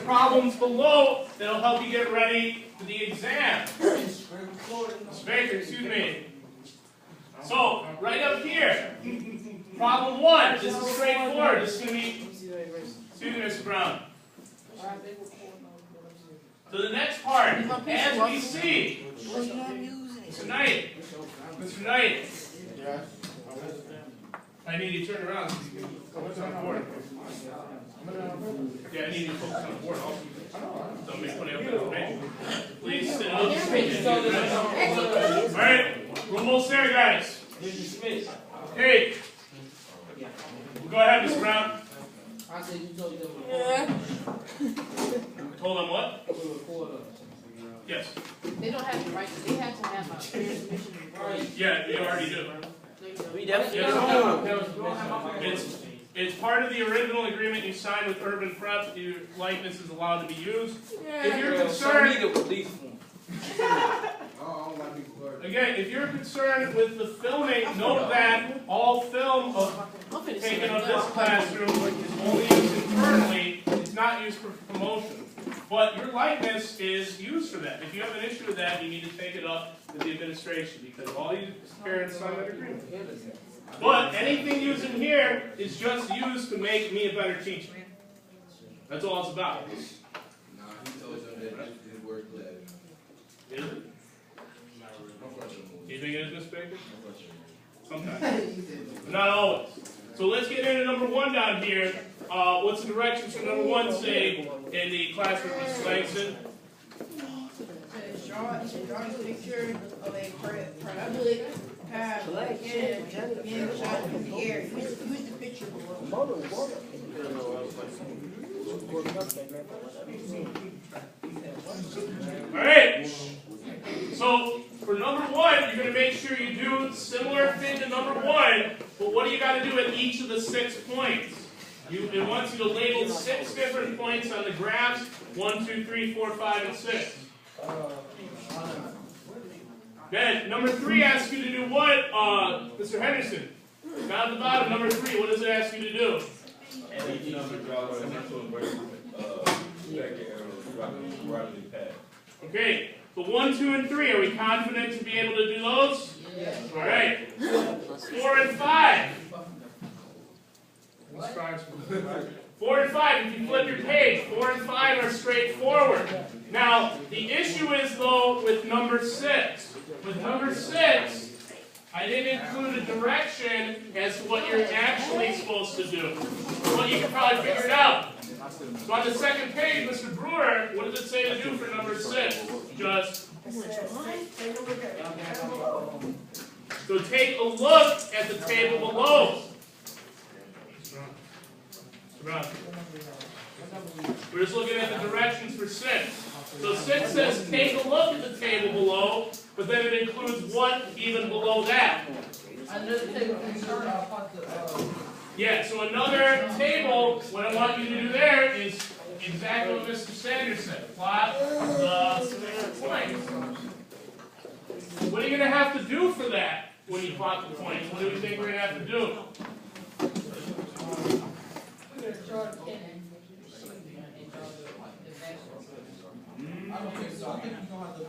problems below that'll help you get ready for the exam. Baker, excuse me. So, right up here, problem 1. This is straightforward. This is going to be, excuse me, Mr. Brown. So the next part, as we see, Mr. Knight, I need you to turn around so you can focus on the board. Yeah, I need you to focus on the board also. Don't make funny up there. Please sit up. Alright, we're almost there, guys. Hey. Go ahead, Mr. Brown. Told them what? Yes. They don't have the right to, they have to have a transmission. Yeah, they already do. We definitely It's part of the original agreement you signed with Urban Prep. Your likeness is allowed to be used. If you're concerned, again, if you're concerned with the filming, note that all film taken of this classroom is only used internally. It's not used for promotion. But your likeness is used for that. If you have an issue with that, you need to take it up with the administration because all you parents signed that agreement. But anything used in here is just used to make me a better teacher. That's all it's about. Nah, he told them that his work led. Is it? You think it is, Miss Baker? Sometimes. But not always. So let's get into number 1 down here. What's the directions for number 1 say in the classroom, Mr. Langston? Draw a picture of a parabolic path being shot in the air. Use the picture below. Alright. So for number 1, you're going to make sure you do similar thing to number 1, but what do you got to do at each of the 6 points? It wants you to label 6 different points on the graphs, 1, 2, 3, 4, 5, and 6. Then, number 3 asks you to do what, Mr. Henderson? Down at the bottom, number 3, what does it ask you to do? Okay, so 1, 2, and 3, are we confident to be able to do those? Yes. All right. 4 and 5. 4 and 5, if you flip your page, 4 and 5 are straightforward. Now, the issue is, though, with number 6. With number 6, I didn't include a direction as to what you're actually supposed to do. Well, you can probably figure it out. So on the second page, Mr. Brewer, what does it say to do for number 6? Just so take a look at the table below. We're just looking at the directions for 6. So 6 says take a look at the table below, but then it includes what even below that? Another table. Yeah, so another table, what I want you to do there is exactly what Mr. Sanders said. Plot the points. What are you going to have to do for that when you plot the points? What do you think we're going to have to do? So I think you're gonna have to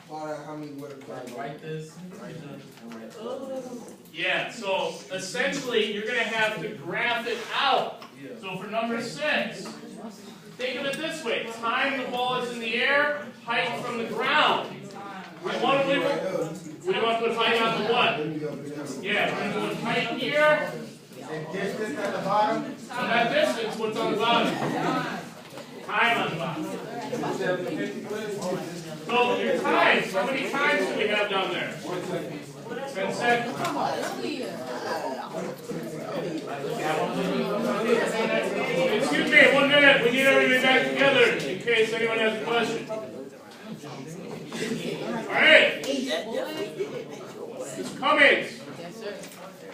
plot out how many write this. Yeah, so essentially you're going to have to graph it out. So for number 6, think of it this way. Time the ball is in the air, height from the ground. We want to put height on the what? Yeah, we're going to put height here. And distance at the bottom. So that distance, what's on the bottom? Time on the bottom. So your times, how many times do we have down there? 10 seconds. Excuse me, 1 minute. We need everybody back together in case anyone has a question. Alright. Mr. Cummings. Yes, sir.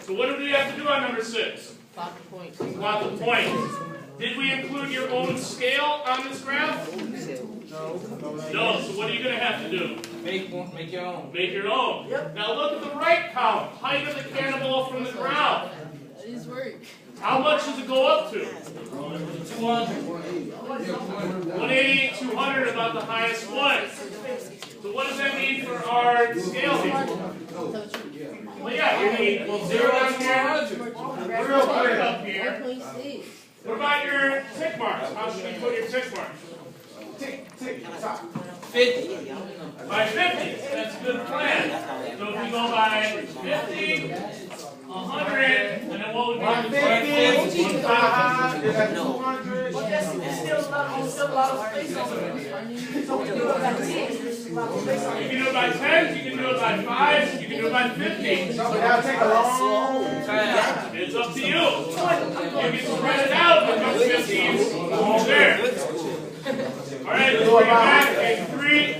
So what do we have to do on number 6? Plot the points. Plot the points. Did we include your own scale on this graph? No. So what are you going to have to do? Make your own. Make your own. Yep. Now look at the right column. Height of the cannonball from the ground. That is work. How much does it go up to? 180, 200, about the highest one. So what does that mean for our scale here? Well, yeah, you need 0 down here, 100 up here. What about your tick marks? How should you put your tick marks? Tick, tock. 50. By 50. That's a good plan. So if we go by 50, 100, and then what would be 150, 150, is that 200? But that's still a lot of space on it. So we do it by 10. You can do it by 10, you can do it by 5, you can do it by 50. So that'll take a long time. It's up to you. You can spread it out and come 50s all there. Alright, let's bring it back in 3,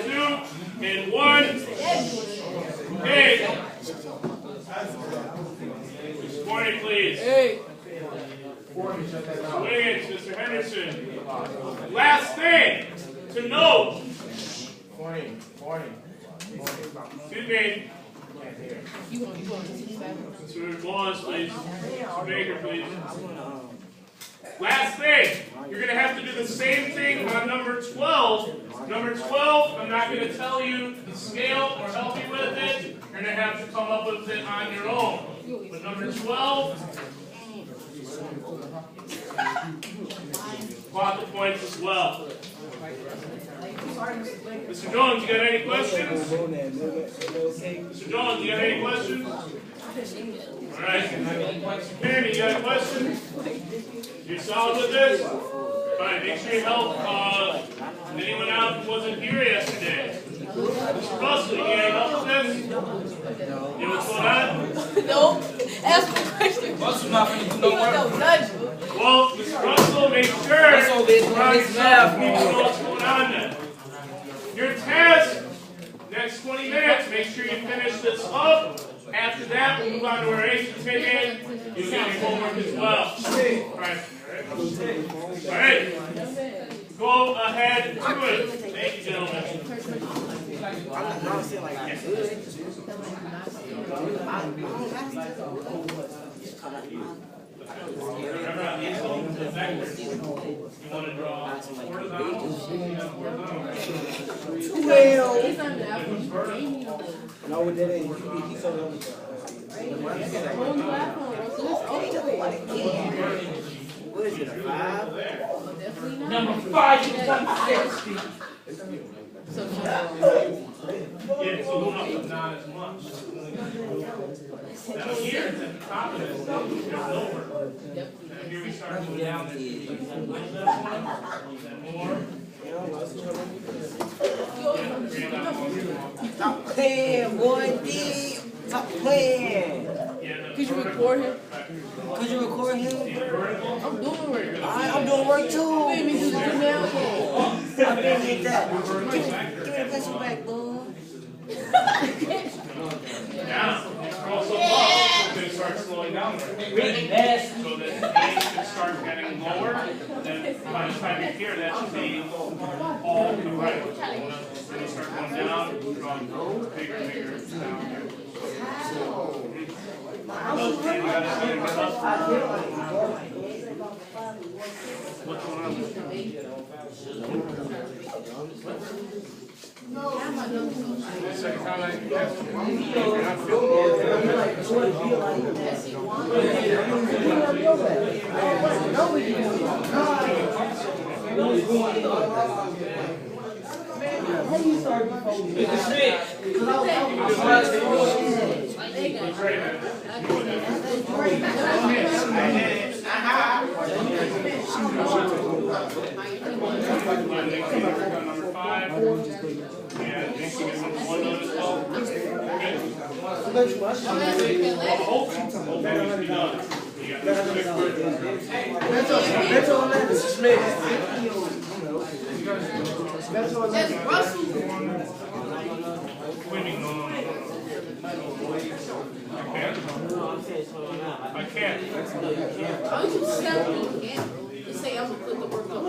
2, and 1. Okay. Morning, please. Hey. Swing, Mr. Henderson. Last thing to note. Excuse me. You want to see that? Mr. Wallace, please. Mr. Baker, please. Last thing. You're going to have to do the same thing on number 12. Number 12, I'm not going to tell you the scale or help you with it. You're going to have to come up with it on your own. But number 12, plot the points as well. Mr. Jones, you got any questions? Mr. Jones, you got any questions? All right. Karen, you got a question? You solid with this? All right, make sure you help anyone out who wasn't here yesterday. Mr. Russell, you got any help with this? You know what's going on? No. Ask me a question. Russell's not going to do no work. Well, Mr. Russell, make sure Russell, bitch, around it's yourself, math, people know what's going on then. Your test, next 20 minutes, make sure you finish this up. After that, we'll move on to our ace ticket. You'll get your homework as well. All right. Go ahead and do it. Thank you, gentlemen. You want to draw horizontal? No, that ain't. What is it, a 5? Number 5 is 160. Yeah, so going up but not as much. Now here, at the top of this, it's lower. Now here we start going down. More. Stop playing, boy. Stop playing. Could you record him? Could you record him? I'm doing work. I'm doing work too. Let me do the now. I didn't get that. Give me the pencil back, boy. Now, scroll so low, it's going to start slowing down. So that the pace should start getting lower. Then by the time you're here, that should be all to the right. Then you start going down, drawing bigger and bigger down here. What's going on? Second time I asked you. You're not feeling Mr. Schmidt. Number 5. Yeah, next you get number 1 note as well. Mr. Schmidt. That's Russell. I can't. Why don't you step in again? Just say I'm gonna put the work up.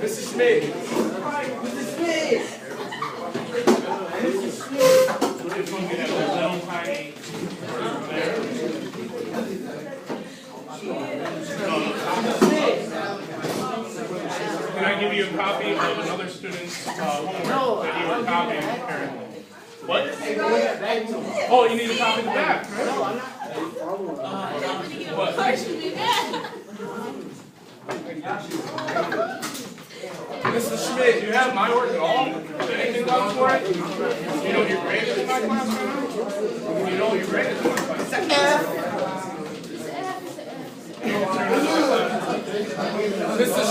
Mr. Schmidt. It's going to be that little tiny copy of another student's homework that you were copying apparently. What? Oh, you need a copy of the back, right? What? Mr. Schmidt, do you have my work at all? Is anything done for it? You know what your grade is in my class right now? You know what your grade is in my class? Mr.